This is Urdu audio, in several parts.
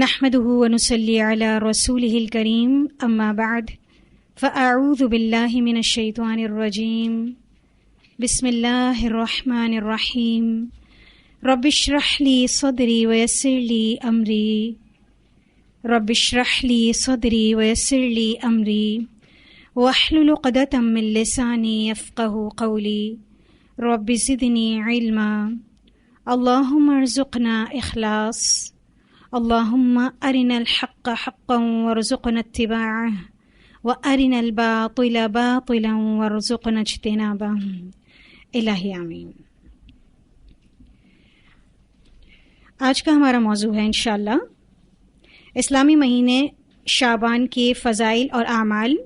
نحمده ونصلي على رسوله الكريم اما بعد فاعوذ بالله من الشيطان الرجيم بسم الله الرحمن الرحيم رب اشرح لي صدري ويسر لي امري رب اشرح لي صدري ويسر لي امري واحلل عقدة من لساني يفقهوا قولي رب زدني علما اللهم ارزقنا اخلاص اللهم ارنا الحق حقا وارزقنا اتباعه وارنا الباطل باطلا وارزقنا اجتنابه الہی آمین۔ آج کا ہمارا موضوع ہے انشاءاللہ اسلامی مہینے شعبان کے فضائل اور اعمال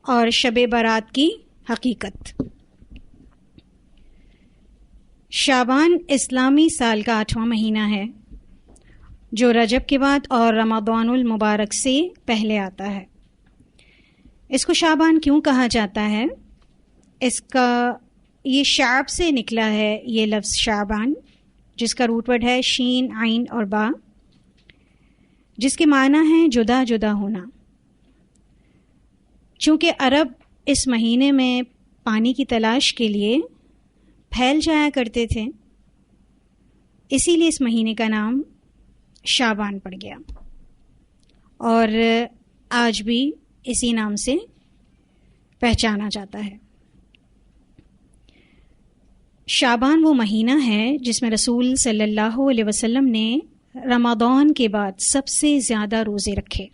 اور شب برات کی حقیقت۔ شعبان اسلامی سال کا 8واں مہینہ ہے جو رجب کے بعد اور رمضان المبارک سے پہلے آتا ہے۔ اس کو شعبان کیوں کہا جاتا ہے؟ اس کا یہ شعب سے نکلا ہے یہ لفظ شعبان، جس کا روٹ ورڈ ہے شین عین اور با، جس کے معنی ہے جدا جدا ہونا۔ چونکہ عرب اس مہینے میں پانی کی تلاش کے لیے پھیل جایا کرتے تھے، اسی لیے اس مہینے کا نام شعبان پڑ گیا، اور آج بھی اسی نام سے پہچانا جاتا ہے۔ شعبان وہ مہینہ ہے جس میں رسول صلی اللہ علیہ وسلم نے رمضان کے بعد سب سے زیادہ روزے رکھے۔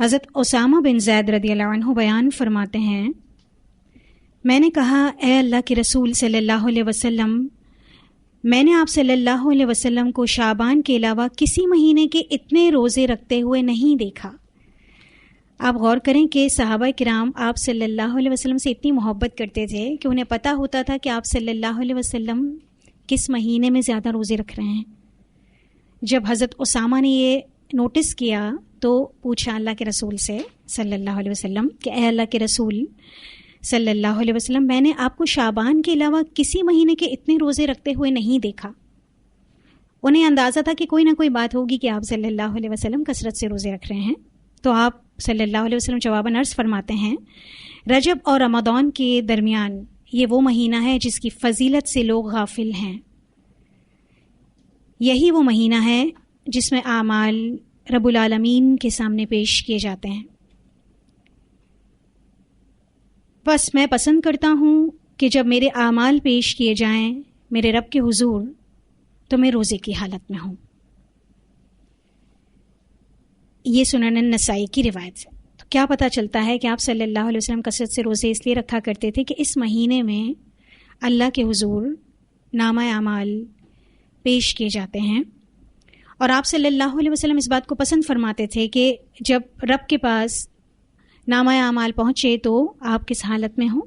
حضرت اسامہ بن زید رضی اللہ عنہ بیان فرماتے ہیں، میں نے کہا اے اللہ کے رسول صلی اللہ علیہ وسلم، میں نے آپ صلی اللہ علیہ وسلم کو شعبان کے علاوہ کسی مہینے کے اتنے روزے رکھتے ہوئے نہیں دیکھا۔ آپ غور کریں کہ صحابہ کرام آپ صلی اللہ علیہ وسلم سے اتنی محبت کرتے تھے کہ انہیں پتہ ہوتا تھا کہ آپ صلی اللہ علیہ وسلم کس مہینے میں زیادہ روزے رکھ رہے ہیں۔ جب حضرت اسامہ نے یہ نوٹس کیا تو پوچھا اللہ کے رسول سے صلی اللہ علیہ وسلم کہ اے اللہ کے رسول صلی اللہ علیہ وسلم، میں نے آپ کو شعبان کے علاوہ کسی مہینے کے اتنے روزے رکھتے ہوئے نہیں دیکھا۔ انہیں اندازہ تھا کہ کوئی نہ کوئی بات ہوگی کہ آپ صلی اللہ علیہ وسلم کثرت سے روزے رکھ رہے ہیں، تو آپ صلی اللہ علیہ وسلم جواباً عرض فرماتے ہیں، رجب اور رمضان کے درمیان یہ وہ مہینہ ہے جس کی فضیلت سے لوگ غافل ہیں۔ یہی وہ مہینہ ہے جس میں اعمال رب العالمین کے سامنے پیش کیے جاتے ہیں۔ بس میں پسند کرتا ہوں کہ جب میرے اعمال پیش کیے جائیں میرے رب کے حضور تو میں روزے کی حالت میں ہوں۔ یہ سنن النسائی کی روایت ہے۔ تو کیا پتہ چلتا ہے کہ آپ صلی اللہ علیہ وسلم کثرت سے روزے اس لیے رکھا کرتے تھے کہ اس مہینے میں اللہ کے حضور نامہ اعمال پیش کیے جاتے ہیں، اور آپ صلی اللہ علیہ وسلم اس بات کو پسند فرماتے تھے کہ جب رب کے پاس نامہ اعمال پہنچے تو آپ کس حالت میں ہوں؟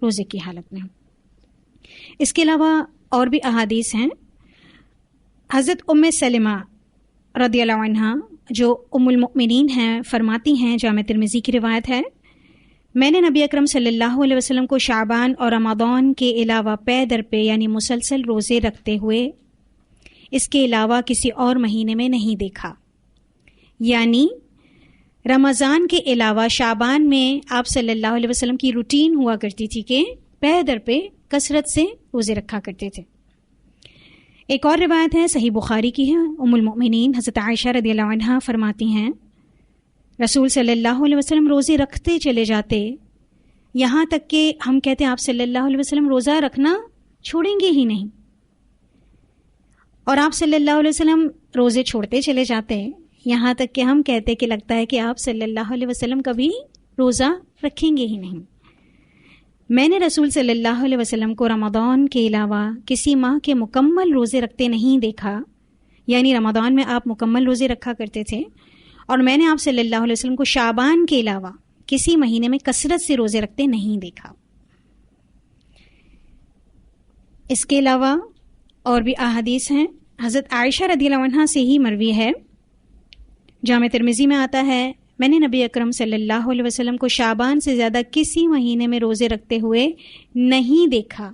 روزے کی حالت میں ہوں۔ اس کے علاوہ اور بھی احادیث ہیں۔ حضرت ام سلمہ رضی اللہ عنہا جو ام المؤمنین ہیں فرماتی ہیں، جامع ترمذی کی روایت ہے، میں نے نبی اکرم صلی اللہ علیہ وسلم کو شعبان اور رمضان کے علاوہ پے در پہ یعنی مسلسل روزے رکھتے ہوئے اس کے علاوہ کسی اور مہینے میں نہیں دیکھا۔ یعنی رمضان کے علاوہ شعبان میں آپ صلی اللہ علیہ وسلم کی روٹین ہوا کرتی تھی کہ پے در پہ کثرت سے روزے رکھا کرتے تھے۔ ایک اور روایت ہے، صحیح بخاری کی ہے، ام المؤمنین حضرت عائشہ رضی اللہ عنہا فرماتی ہیں، رسول صلی اللہ علیہ وسلم روزے رکھتے چلے جاتے، یہاں تک کہ ہم کہتے آپ صلی اللہ علیہ وسلم روزہ رکھنا چھوڑیں گے ہی نہیں، اور آپ صلی اللہ علیہ وسلم روزے چھوڑتے چلے جاتے، یہاں تک کہ ہم کہتے کہ لگتا ہے کہ آپ صلی اللہ علیہ وسلم کبھی روزہ رکھیں گے ہی نہیں۔ میں نے رسول صلی اللہ علیہ وسلم کو رمضان کے علاوہ کسی ماہ کے مکمل روزے رکھتے نہیں دیکھا، یعنی رمضان میں آپ مکمل روزے رکھا کرتے تھے، اور میں نے آپ صلی اللہ علیہ وسلم کو شعبان کے علاوہ کسی مہینے میں کثرت سے روزے رکھتے نہیں دیکھا۔ اس کے علاوہ اور بھی احادیث ہیں۔ حضرت عائشہ رضی اللہ عنہا سے ہی مروی ہے، جامع ترمذی میں آتا ہے، میں نے نبی اکرم صلی اللہ علیہ وسلم کو شعبان سے زیادہ کسی مہینے میں روزے رکھتے ہوئے نہیں دیکھا۔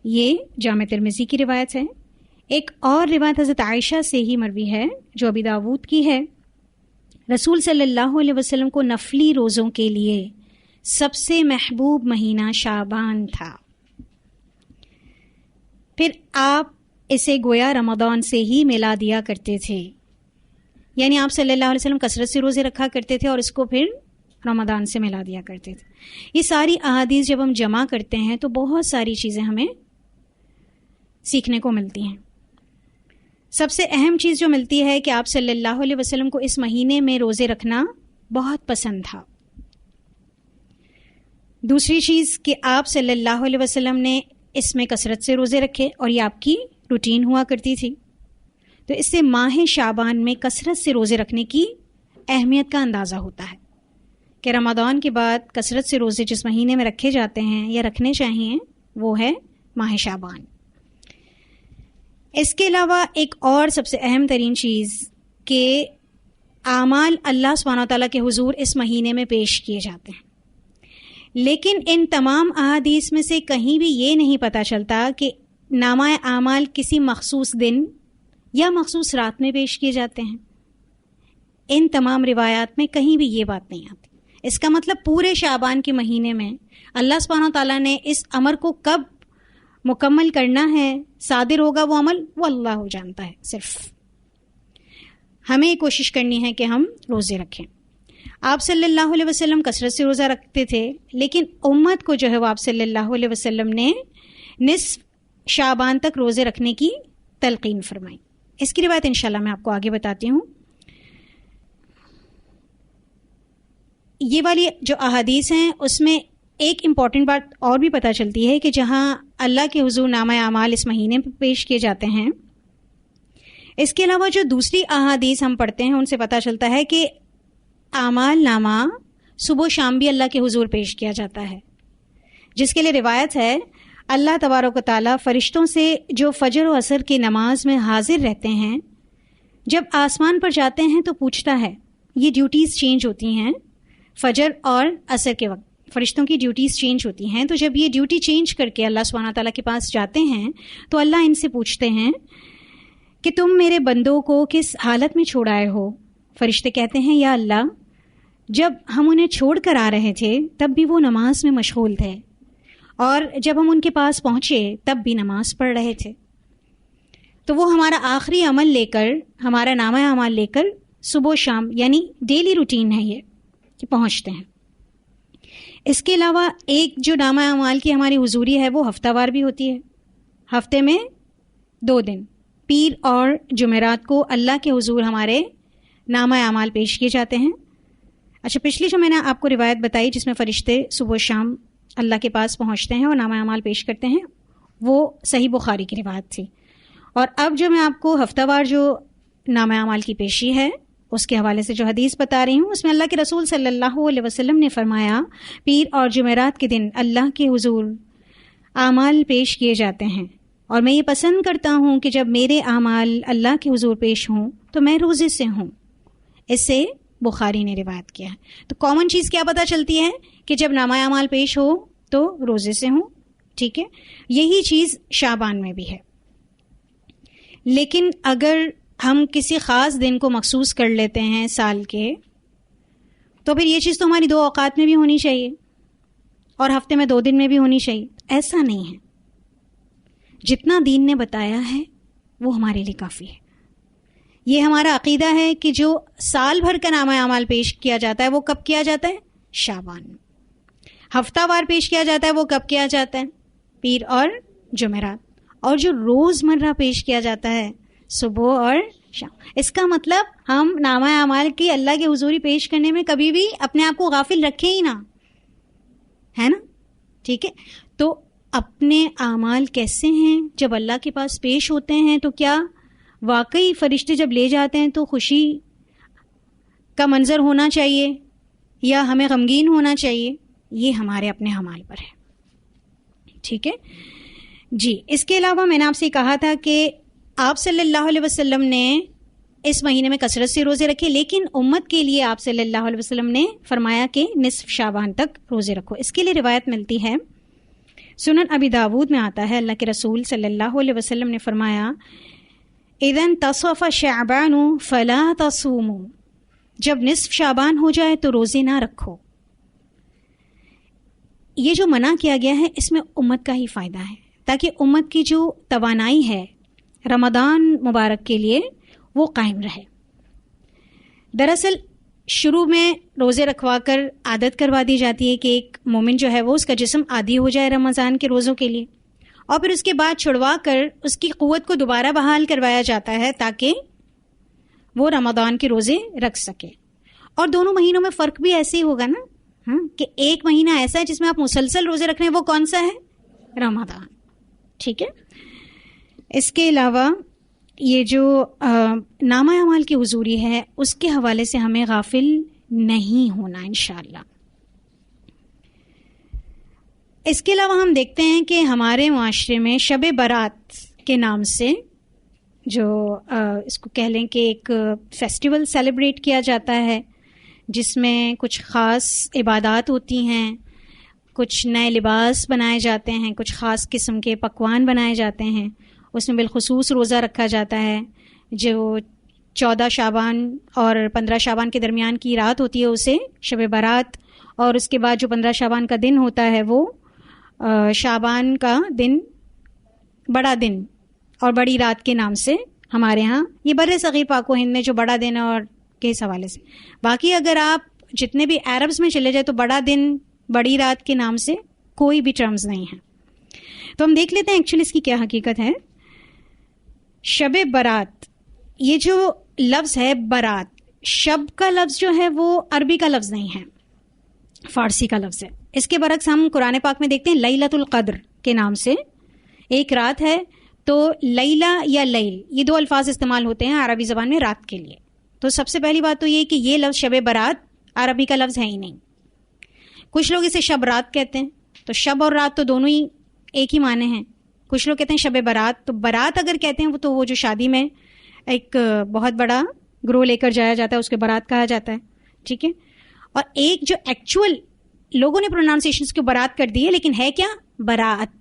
یہ جامع ترمذی کی روایت ہے۔ ایک اور روایت حضرت عائشہ سے ہی مروی ہے جو ابی داود کی ہے، رسول صلی اللہ علیہ وسلم کو نفلی روزوں کے لیے سب سے محبوب مہینہ شعبان تھا، پھر آپ اسے گویا رمضان سے ہی ملا دیا کرتے تھے، یعنی آپ صلی اللہ علیہ وسلم کثرت سے روزے رکھا کرتے تھے اور اس کو پھر رمضان سے ملا دیا کرتے تھے۔ یہ ساری احادیث جب ہم جمع کرتے ہیں تو بہت ساری چیزیں ہمیں سیکھنے کو ملتی ہیں۔ سب سے اہم چیز جو ملتی ہے کہ آپ صلی اللہ علیہ وسلم کو اس مہینے میں روزے رکھنا بہت پسند تھا۔ دوسری چیز کہ آپ صلی اللہ علیہ وسلم نے اس میں کثرت سے روزے رکھے اور یہ آپ کی روٹین ہوا کرتی تھی، تو اس سے ماہ شعبان میں کثرت سے روزے رکھنے کی اہمیت کا اندازہ ہوتا ہے کہ رمضان کے بعد کثرت سے روزے جس مہینے میں رکھے جاتے ہیں یا رکھنے چاہیے وہ ہے ماہ شعبان۔ اس کے علاوہ ایک اور سب سے اہم ترین چیز کہ اعمال اللہ سبحانہ وتعالیٰ کے حضور اس مہینے میں پیش کیے جاتے ہیں، لیکن ان تمام احادیث میں سے کہیں بھی یہ نہیں پتہ چلتا کہ نامہ اعمال کسی مخصوص دن یا مخصوص رات میں پیش کیے جاتے ہیں۔ ان تمام روایات میں کہیں بھی یہ بات نہیں آتی۔ اس کا مطلب پورے شعبان کے مہینے میں اللہ سبحانہ وتعالیٰ نے اس امر کو کب مکمل کرنا ہے، صادر ہوگا وہ عمل، وہ اللہ جانتا ہے۔ صرف ہمیں کوشش کرنی ہے کہ ہم روزے رکھیں۔ آپ صلی اللہ علیہ وسلم کثرت سے روزہ رکھتے تھے، لیکن امت کو جو ہے وہ آپ صلی اللہ علیہ وسلم نے نصف شعبان تک روزے رکھنے کی تلقین فرمائی۔ اس کی روایت انشاءاللہ میں آپ کو آگے بتاتی ہوں۔ یہ والی جو احادیث ہیں اس میں ایک امپورٹنٹ بات اور بھی پتہ چلتی ہے کہ جہاں اللہ کے حضور نامہ اعمال اس مہینے میں پیش کیے جاتے ہیں، اس کے علاوہ جو دوسری احادیث ہم پڑھتے ہیں ان سے پتہ چلتا ہے کہ اعمال نامہ صبح و شام بھی اللہ کے حضور پیش کیا جاتا ہے، جس کے لیے روایت ہے اللہ تبارک و تعالیٰ فرشتوں سے جو فجر و عصر کی نماز میں حاضر رہتے ہیں جب آسمان پر جاتے ہیں تو پوچھتا ہے، یہ ڈیوٹیز چینج ہوتی ہیں فجر اور عصر کے وقت، فرشتوں کی ڈیوٹیز چینج ہوتی ہیں، تو جب یہ ڈیوٹی چینج کر کے اللہ سبحانہ تعالیٰ کے پاس جاتے ہیں تو اللہ ان سے پوچھتے ہیں کہ تم میرے بندوں کو کس حالت میں چھوڑ آئے ہو؟ فرشتے کہتے ہیں یا اللہ جب ہم انہیں چھوڑ کر آ رہے تھے تب بھی وہ نماز میں مشغول تھے، اور جب ہم ان کے پاس پہنچے تب بھی نماز پڑھ رہے تھے، تو وہ ہمارا آخری عمل لے کر، ہمارا نامہ اعمال لے کر صبح و شام یعنی ڈیلی روٹین ہے یہ کہ پہنچتے ہیں۔ اس کے علاوہ ایک جو نامہ اعمال کی ہماری حضوری ہے وہ ہفتہ وار بھی ہوتی ہے، ہفتے میں 2 دن پیر اور جمعرات کو اللہ کے حضور ہمارے نامہ اعمال پیش کیے جاتے ہیں۔ اچھا، پچھلی جو میں نے آپ کو روایت بتائی جس میں فرشتے صبح و شام اللہ کے پاس پہنچتے ہیں اور نامہ اعمال پیش کرتے ہیں، وہ صحیح بخاری کی روایت تھی، اور اب جو میں آپ کو ہفتہ وار جو نامہ اعمال کی پیشی ہے اس کے حوالے سے جو حدیث بتا رہی ہوں، اس میں اللہ کے رسول صلی اللہ علیہ وسلم نے فرمایا پیر اور جمعرات کے دن اللہ کے حضور اعمال پیش کیے جاتے ہیں، اور میں یہ پسند کرتا ہوں کہ جب میرے اعمال اللہ کے حضور پیش ہوں تو میں روزے سے ہوں۔ اس سے بخاری نے روایت کیا ہے۔ تو کامن چیز کیا پتہ چلتی ہے کہ جب نامہ اعمال پیش ہو تو روزے سے ہوں، ٹھیک ہے؟ یہی چیز شعبان میں بھی ہے، لیکن اگر ہم کسی خاص دن کو مخصوص کر لیتے ہیں سال کے، تو پھر یہ چیز تو ہماری 2 اوقات میں بھی ہونی چاہیے اور ہفتے میں 2 دن میں بھی ہونی چاہیے۔ ایسا نہیں ہے، جتنا دین نے بتایا ہے وہ ہمارے لیے کافی ہے۔ یہ ہمارا عقیدہ ہے کہ جو سال بھر کا نامہ اعمال پیش کیا جاتا ہے وہ کب کیا جاتا ہے؟ شعبان میں۔ ہفتہ وار پیش کیا جاتا ہے وہ کب کیا جاتا ہے؟ پیر اور جمعرات۔ اور جو روز مرہ پیش کیا جاتا ہے صبح اور شام۔ اس کا مطلب ہم نامہ اعمال کی اللہ کے حضوری پیش کرنے میں کبھی بھی اپنے آپ کو غافل رکھیں ہی نہ، ہے نا؟ ٹھیک ہے، تو اپنے اعمال کیسے ہیں جب اللہ کے پاس پیش ہوتے ہیں، تو کیا واقعی فرشتے جب لے جاتے ہیں تو خوشی کا منظر ہونا چاہیے یا ہمیں غمگین ہونا چاہیے؟ یہ ہمارے اپنے اعمال پر ہے، ٹھیک ہے جی۔ اس کے علاوہ میں نے آپ سے کہا تھا کہ آپ صلی اللہ علیہ وسلم نے اس مہینے میں کثرت سے روزے رکھے، لیکن امت کے لیے آپ صلی اللہ علیہ وسلم نے فرمایا کہ نصف شعبان تک روزے رکھو۔ اس کے لیے روایت ملتی ہے، سنن ابی داود میں آتا ہے، اللہ کے رسول صلی اللہ علیہ وسلم نے فرمایا اذا انتصف شعبان فلا تصوموا، جب نصف شعبان ہو جائے تو روزے نہ رکھو. یہ جو منع کیا گیا ہے اس میں امت کا ہی فائدہ ہے، تاکہ امت کی جو توانائی ہے رمضان مبارک کے لیے وہ قائم رہے. دراصل شروع میں روزے رکھوا کر عادت کروا دی جاتی ہے کہ ایک مومن جو ہے وہ اس کا جسم عادی ہو جائے رمضان کے روزوں کے لیے، اور پھر اس کے بعد چھڑوا کر اس کی قوت کو دوبارہ بحال کروایا جاتا ہے تاکہ وہ رمضان کے روزے رکھ سکے. اور دونوں مہینوں میں فرق بھی ایسے ہی ہوگا نا، کہ ایک مہینہ ایسا ہے جس میں آپ مسلسل روزے رکھ رہے ہیں، وہ کون سا ہے؟ رمضان. ٹھیک ہے. اس کے علاوہ یہ جو نامہ اعمال کی حضوری ہے اس کے حوالے سے ہمیں غافل نہیں ہونا انشاءاللہ. اس کے علاوہ ہم دیکھتے ہیں کہ ہمارے معاشرے میں شب برات کے نام سے جو اس کو کہہ لیں کہ ایک فیسٹیول سیلیبریٹ کیا جاتا ہے، جس میں کچھ خاص عبادات ہوتی ہیں، کچھ نئے لباس بنائے جاتے ہیں، کچھ خاص قسم کے پکوان بنائے جاتے ہیں. اس میں بالخصوص روزہ رکھا جاتا ہے. جو 14 شعبان اور 15 شعبان کے درمیان کی رات ہوتی ہے اسے شب برات، اور اس کے بعد جو 15 شعبان کا دن ہوتا ہے وہ شعبان کا دن، بڑا دن اور بڑی رات کے نام سے ہمارے ہاں یہ بر صغیر پاک و ہند میں جو بڑا دن اور کے اس حوالے سے. باقی اگر آپ جتنے بھی عربز میں چلے جائے تو بڑا دن بڑی رات کے نام سے کوئی بھی ٹرمز نہیں ہیں. تو ہم دیکھ لیتے ہیں ایکچولی اس کی کیا حقیقت ہے. شب برات، یہ جو لفظ ہے برات، شب کا لفظ جو ہے وہ عربی کا لفظ نہیں ہے، فارسی کا لفظ ہے. اس کے برعکس ہم قرآن پاک میں دیکھتے ہیں لیلۃ القدر کے نام سے ایک رات ہے. تو لیلہ یا لیل یہ دو الفاظ استعمال ہوتے ہیں عربی زبان میں رات کے لیے. تو سب سے پہلی بات تو یہ کہ یہ لفظ شب برات عربی کا لفظ ہے ہی نہیں. کچھ لوگ اسے شب رات کہتے ہیں، تو شب اور رات تو دونوں ہی ایک ہی معنی ہیں. کچھ لوگ کہتے ہیں شب برات. تو برات اگر کہتے ہیں تو وہ جو شادی میں ایک بہت بڑا گروہ لے کر جایا جاتا ہے اس کے برات کہا جاتا ہے. ٹھیک ہے. اور ایک جو ایکچوئل لوگوں نے پروناؤنسیشنز کو برات کر دی ہے، لیکن ہے کیا؟ براعت.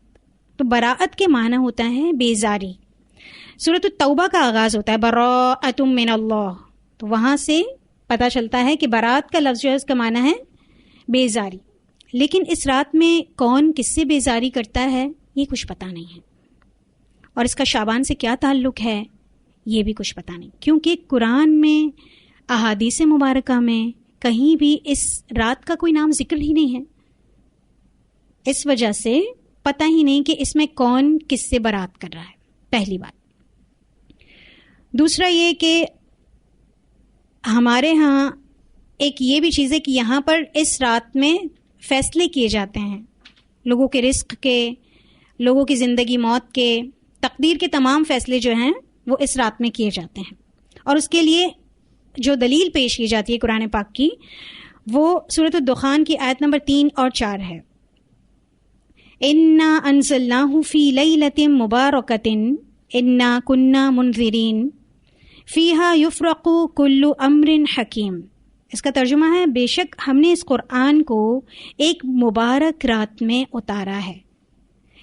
تو براعت کے معنی ہوتا ہے بیزاری. سورۃ التوبہ کا آغاز ہوتا ہے براءۃ من اللہ، تو وہاں سے پتہ چلتا ہے کہ برات کا لفظ جو ہے اس کا معنی ہے بیزاری. لیکن اس رات میں کون کس سے بیزاری کرتا ہے یہ کچھ پتہ نہیں ہے، اور اس کا شعبان سے کیا تعلق ہے یہ بھی کچھ پتہ نہیں، کیونکہ قرآن میں احادیث مبارکہ میں کہیں بھی اس رات کا کوئی نام ذکر ہی نہیں ہے. اس وجہ سے پتہ ہی نہیں کہ اس میں کون کس سے برات کر رہا ہے، پہلی بات. دوسرا یہ کہ ہمارے ہاں ایک یہ بھی چیز ہے کہ یہاں پر اس رات میں فیصلے کیے جاتے ہیں، لوگوں کے رزق کے، لوگوں کی زندگی موت کے، تقدیر کے تمام فیصلے جو ہیں وہ اس رات میں کیے جاتے ہیں. اور اس کے لیے جو دلیل پیش کی جاتی ہے قرآن پاک کی وہ سورۃ الدخان کی آیت نمبر 3 اور 4 ہے. انا انزلناہ فی لیلۃ مبارکۃ انا کنا منذرین فیہا یفرق کل امر حکیم. اس کا ترجمہ ہے بے شک ہم نے اس قرآن کو ایک مبارک رات میں اتارا ہے.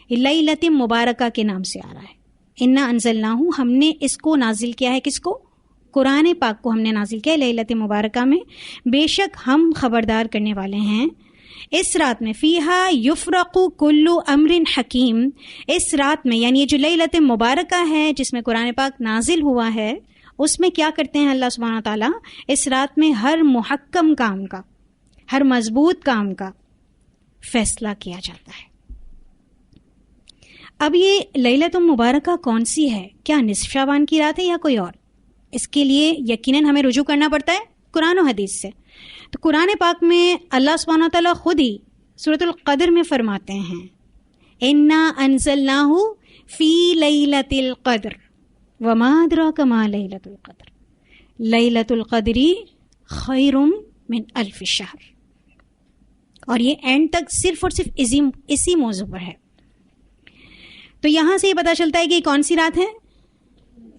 لیلۃ مبارکہ کے نام سے آ رہا ہے. انا انزلناہ، ہم نے اس کو نازل کیا ہے. کس کو؟ قرآن پاک کو ہم نے نازل کیا ہے لیلۃ مبارکہ میں. بے شک ہم خبردار کرنے والے ہیں اس رات میں. فیہا یفرق کل امر حکیم، اس رات میں یعنی یہ جو لیلۃ مبارکہ ہے جس میں قرآن پاک نازل ہوا ہے اس میں کیا کرتے ہیں اللہ سبحانہ تعالیٰ؟ اس رات میں ہر محکم کام کا، ہر مضبوط کام کا فیصلہ کیا جاتا ہے. اب یہ لیلۃ مبارکہ کون سی ہے؟ کیا نصف شعبان کی رات ہے یا کوئی اور؟ اس کے لیے یقیناً ہمیں رجوع کرنا پڑتا ہے قرآن و حدیث سے. تو قرآن پاک میں اللہ سبحانہ تعالیٰ خود ہی سورۃ القدر میں فرماتے ہیں انا انزلناہ فی لیلۃ القدر وما ادراک ما لیلۃ القدر لیلۃ القدر خیر من الف شہر. اور یہ اینڈ تک صرف اور صرف اسی موضوع پر ہے. تو یہاں سے یہ پتہ چلتا ہے کہ کون سی رات ہے؟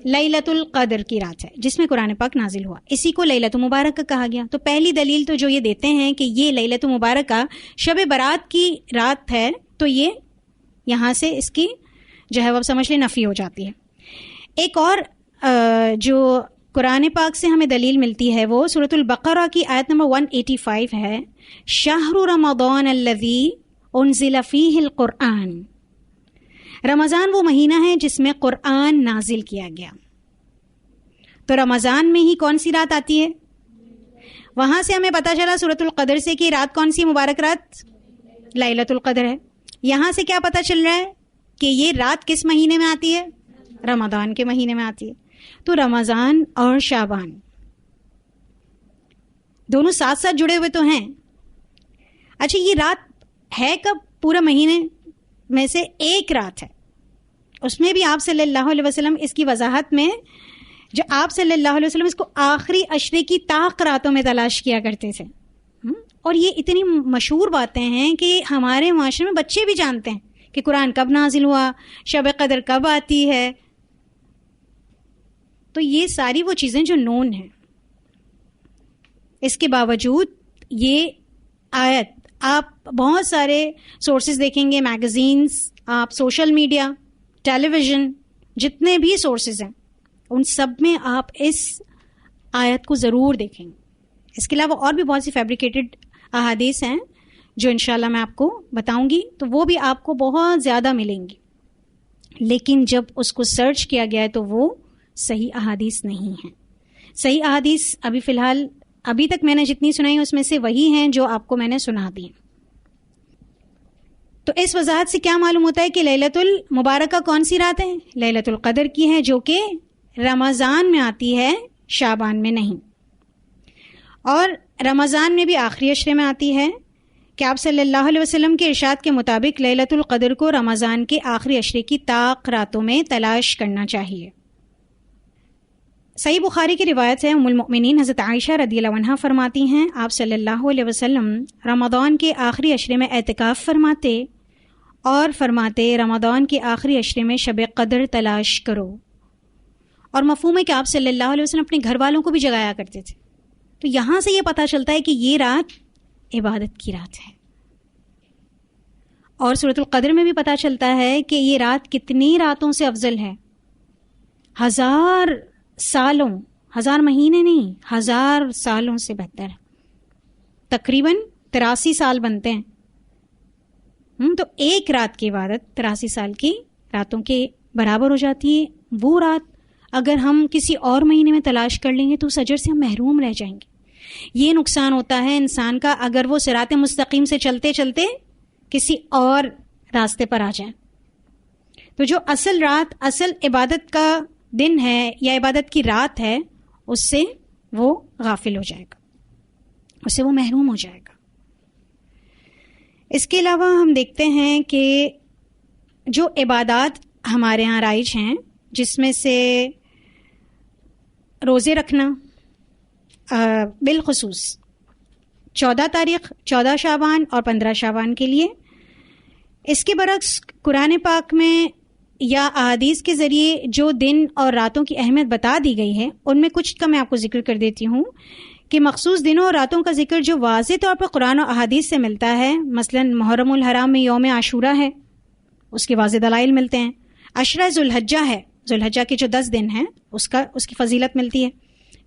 لیلۃ القدر کی رات ہے جس میں قرآن پاک نازل ہوا. اسی کو لیلۃ مبارکہ کہا گیا. تو پہلی دلیل تو جو یہ دیتے ہیں کہ یہ لیلۃ مبارکہ شب برات کی رات ہے، تو یہ یہاں سے اس کی جو ہے وہ سمجھ لیں نفی ہو جاتی ہے. ایک اور جو قرآن پاک سے ہمیں دلیل ملتی ہے وہ سورۃ البقرہ کی آیت نمبر 185 ہے، شہر رمضان الذی انزل فیہ القرآن، رمضان وہ مہینہ ہے جس میں قرآن نازل کیا گیا. تو رمضان میں ہی کون سی رات آتی ہے؟ وہاں سے ہمیں پتہ چلا سورۃ القدر سے کہ رات کون سی مبارک رات؟ لیلۃ القدر ہے. یہاں سے کیا پتہ چل رہا ہے کہ یہ رات کس مہینے میں آتی ہے؟ رمضان کے مہینے میں آتی ہے. تو رمضان اور شعبان دونوں ساتھ ساتھ جڑے ہوئے تو ہیں. اچھا یہ رات ہے کب؟ پورے مہینے میں سے ایک رات ہے. اس میں بھی آپ صلی اللہ علیہ وسلم اس کی وضاحت میں، جو آپ صلی اللہ علیہ وسلم اس کو آخری عشرے کی طاق راتوں میں تلاش کیا کرتے تھے. اور یہ اتنی مشہور باتیں ہیں کہ ہمارے معاشرے میں بچے بھی جانتے ہیں کہ قرآن کب نازل ہوا، شب قدر کب آتی ہے. تو یہ ساری وہ چیزیں جو نون ہیں. اس کے باوجود یہ آیت آپ بہت سارے سورسز دیکھیں گے، میگزینز، آپ سوشل میڈیا، ٹیلی ویژن، جتنے بھی سورسز ہیں ان سب میں آپ اس آیت کو ضرور دیکھیں گے. اس کے علاوہ اور بھی بہت سی فیبریکیٹڈ احادیث ہیں جو انشاءاللہ میں آپ کو بتاؤں گی، تو وہ بھی آپ کو بہت زیادہ ملیں گی. لیکن جب اس کو سرچ کیا گیا ہے تو وہ صحیح احادیث نہیں ہیں. صحیح احادیث ابھی فی الحال ابھی تک میں نے جتنی سنائی اس میں سے وہی ہیں جو آپ کو میں نے سنا دی. تو اس وضاحت سے کیا معلوم ہوتا ہے کہ لیلۃ المبارکہ کون سی رات ہے؟ لیلۃ القدر کی ہے، جو کہ رمضان میں آتی ہے، شعبان میں نہیں. اور رمضان میں بھی آخری عشرے میں آتی ہے کہ آپ صلی اللہ علیہ وسلم کے ارشاد کے مطابق لیلۃ القدر کو رمضان کے آخری عشرے کی طاق راتوں میں تلاش کرنا چاہیے. صحیح بخاری کی روایت ہے، ام المؤمنین حضرت عائشہ رضی اللہ عنہا فرماتی ہیں آپ صلی اللہ علیہ وسلم رمضان کے آخری عشرے میں اعتکاف فرماتے اور فرماتے رمضان کے آخری عشرے میں شب قدر تلاش کرو. اور مفہوم ہے کہ آپ صلی اللہ علیہ وسلم اپنے گھر والوں کو بھی جگایا کرتے تھے. تو یہاں سے یہ پتہ چلتا ہے کہ یہ رات عبادت کی رات ہے. اور سورۃ القدر میں بھی پتہ چلتا ہے کہ یہ رات کتنی راتوں سے افضل ہے. 1000 سالوں، 1000 مہینے نہیں، 1000 سالوں سے بہتر ہے. تقریباً 83 سال بنتے ہیں. تو ایک رات کی عبادت 83 سال کی راتوں کے برابر ہو جاتی ہے. وہ رات اگر ہم کسی اور مہینے میں تلاش کر لیں گے تو اس اجر سے ہم محروم رہ جائیں گے. یہ نقصان ہوتا ہے انسان کا اگر وہ صراط مستقیم سے چلتے چلتے کسی اور راستے پر آ جائے. تو جو اصل رات، اصل عبادت کا دن ہے یا عبادت کی رات ہے، اس سے وہ غافل ہو جائے گا، اس سے وہ محروم ہو جائے گا. اس کے علاوہ ہم دیکھتے ہیں کہ جو عبادات ہمارے ہاں رائج ہیں، جس میں سے روزے رکھنا بالخصوص 14 تاریخ، 14 شعبان اور 15 شعبان کے لیے. اس کے برعکس قرآن پاک میں یا احادیث کے ذریعے جو دن اور راتوں کی اہمیت بتا دی گئی ہے، ان میں کچھ کا میں آپ کو ذکر کر دیتی ہوں کہ مخصوص دنوں اور راتوں کا ذکر جو واضح طور پر قرآن و احادیث سے ملتا ہے، مثلا محرم الحرام میں یوم عاشورہ ہے، اس کے واضح دلائل ملتے ہیں. عشرہ ذوالحجہ ہے، ذوالحجہ کے جو 10 دن ہیں اس کی فضیلت ملتی ہے.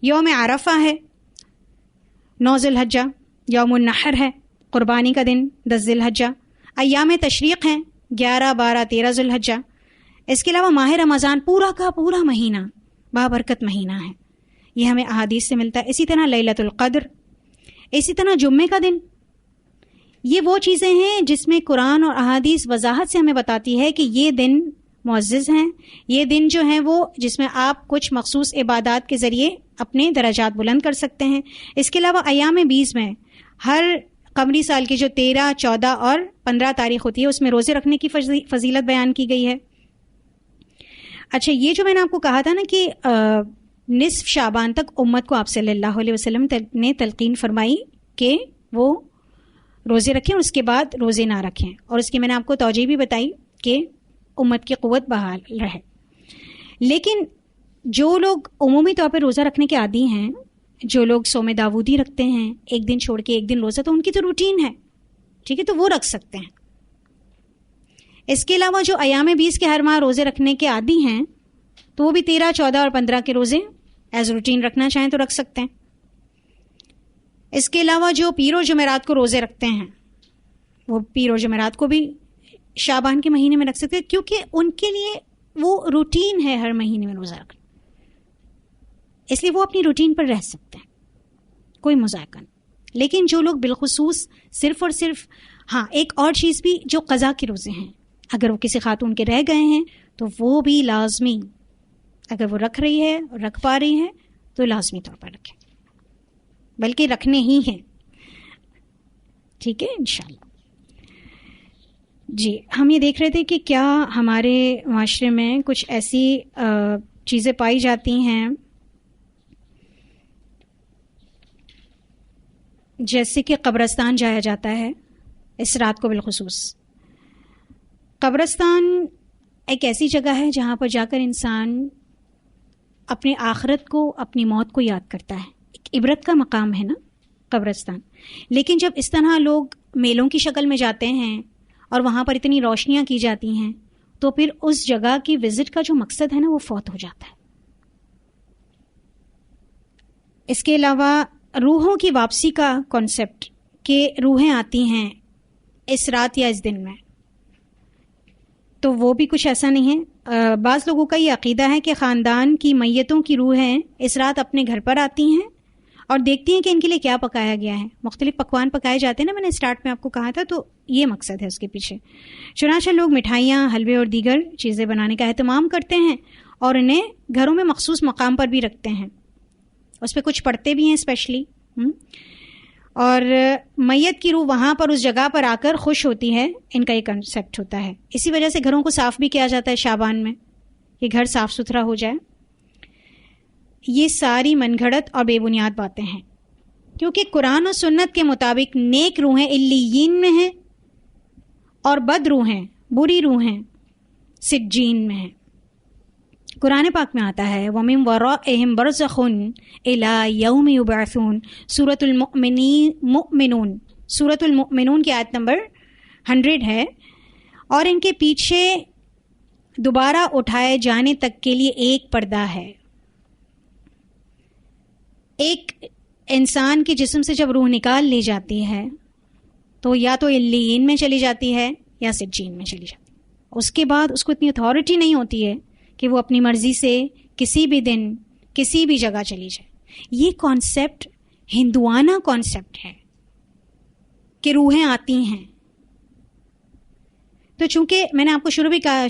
یوم عرفہ ہے 9 ذوالحجہ. یوم النحر ہے قربانی کا دن 10 ذوالحجہ. ایام تشریق ہیں 11، 12، 13 ذوالحجہ. اس کے علاوہ ماہ رمضان پورا کا پورا مہینہ بابرکت مہینہ ہے، یہ ہمیں احادیث سے ملتا ہے. اسی طرح لیلۃ القدر، اسی طرح جمعے کا دن. یہ وہ چیزیں ہیں جس میں قرآن اور احادیث وضاحت سے ہمیں بتاتی ہے کہ یہ دن معزز ہیں، یہ دن جو ہیں وہ جس میں آپ کچھ مخصوص عبادات کے ذریعے اپنے درجات بلند کر سکتے ہیں. اس کے علاوہ ایام 20 میں ہر قمری سال کی جو 13، 14 اور 15 تاریخ ہوتی ہے اس میں روزے رکھنے کی فضیلت بیان کی گئی ہے. اچھا، یہ جو میں نے آپ کو کہا تھا نا کہ نصف شعبان تک امت کو آپ صلی اللہ علیہ وسلم نے تلقین فرمائی کہ وہ روزے رکھیں اور اس کے بعد روزے نہ رکھیں، اور اس کی میں نے آپ کو توجہ بھی بتائی کہ امت کی قوت بحال رہے. لیکن جو لوگ عمومی طور پہ روزہ رکھنے کے عادی ہیں، جو لوگ صوم داودی رکھتے ہیں، ایک دن چھوڑ کے ایک دن روزہ، تو ان کی تو روٹین ہے، ٹھیک ہے، تو وہ رکھ سکتے ہیں. اس کے علاوہ جو ایام 20 کے ہر ماہ روزے رکھنے کے عادی ہیں تو وہ بھی 13, 14 اور 15 کے روزے ایز روٹین رکھنا چاہیں تو رکھ سکتے ہیں. اس کے علاوہ جو پیر و جمعرات کو روزے رکھتے ہیں وہ پیر و جمعرات کو بھی شعبان کے مہینے میں رکھ سکتے ہیں, کیونکہ ان کے لیے وہ روٹین ہے ہر مہینے میں روزہ رکھنا, اس لیے وہ اپنی روٹین پر رہ سکتے ہیں, کوئی مذائقہ نہیں. لیکن جو لوگ بالخصوص صرف اور صرف, ہاں ایک اور چیز بھی, جو قضا کے روزے ہیں اگر وہ کسی خاتون کے رہ گئے ہیں تو وہ بھی لازمی, اگر وہ رکھ رہی ہے اور رکھ پا رہی ہے تو لازمی طور پر رکھیں, بلکہ رکھنے ہی ہیں. ٹھیک ہے انشاءاللہ. جی, ہم یہ دیکھ رہے تھے کہ کیا ہمارے معاشرے میں کچھ ایسی چیزیں پائی جاتی ہیں جیسے کہ قبرستان جایا جاتا ہے اس رات کو بالخصوص. قبرستان ایک ایسی جگہ ہے جہاں پر جا کر انسان اپنے آخرت کو, اپنی موت کو یاد کرتا ہے. ایک عبرت کا مقام ہے نا قبرستان. لیکن جب اس طرح لوگ میلوں کی شکل میں جاتے ہیں اور وہاں پر اتنی روشنیاں کی جاتی ہیں تو پھر اس جگہ کی وزٹ کا جو مقصد ہے نا وہ فوت ہو جاتا ہے. اس کے علاوہ روحوں کی واپسی کا کانسیپٹ کہ روحیں آتی ہیں اس رات یا اس دن میں, تو وہ بھی کچھ ایسا نہیں ہے. بعض لوگوں کا یہ عقیدہ ہے کہ خاندان کی میتوں کی روحیں اس رات اپنے گھر پر آتی ہیں اور دیکھتی ہیں کہ ان کے لیے کیا پکایا گیا ہے. مختلف پکوان پکائے جاتے ہیں نا, میں نے اسٹارٹ میں آپ کو کہا تھا, تو یہ مقصد ہے اس کے پیچھے. چنانچہ لوگ مٹھائیاں, حلوے اور دیگر چیزیں بنانے کا اہتمام کرتے ہیں اور انہیں گھروں میں مخصوص مقام پر بھی رکھتے ہیں, اس پہ کچھ پڑھتے بھی ہیں اسپیشلی. اور میت کی روح وہاں پر اس جگہ پر آ کر خوش ہوتی ہے, ان کا یہ کنسیپٹ ہوتا ہے. اسی وجہ سے گھروں کو صاف بھی کیا جاتا ہے شعبان میں کہ گھر صاف ستھرا ہو جائے. یہ ساری من گھڑت اور بے بنیاد باتیں ہیں, کیونکہ قرآن و سنت کے مطابق نیک روحیں علیین میں ہیں اور بد روحیں, بری روحیں سجین میں ہیں. قرآن پاک میں آتا ہے وَمِن وَرَائِهِمْ بَرْزَخٌ إِلَى يَوْمِ يُبْعَثُونَ, سورۃ المؤمنون, سورۃ المؤمنون کی آیت نمبر 100 ہے. اور ان کے پیچھے دوبارہ اٹھائے جانے تک کے لیے ایک پردہ ہے. ایک انسان کے جسم سے جب روح نکال لی جاتی ہے تو یا تو علیین میں چلی جاتی ہے یا سجین میں چلی جاتی ہے. اس کے بعد اس کو اتنی اتھارٹی نہیں ہوتی ہے کہ وہ اپنی مرضی سے کسی بھی دن کسی بھی جگہ چلی جائے. یہ کانسیپٹ ہندوانہ کانسیپٹ ہے کہ روحیں آتی ہیں. تو چونکہ میں نے آپ کو شروع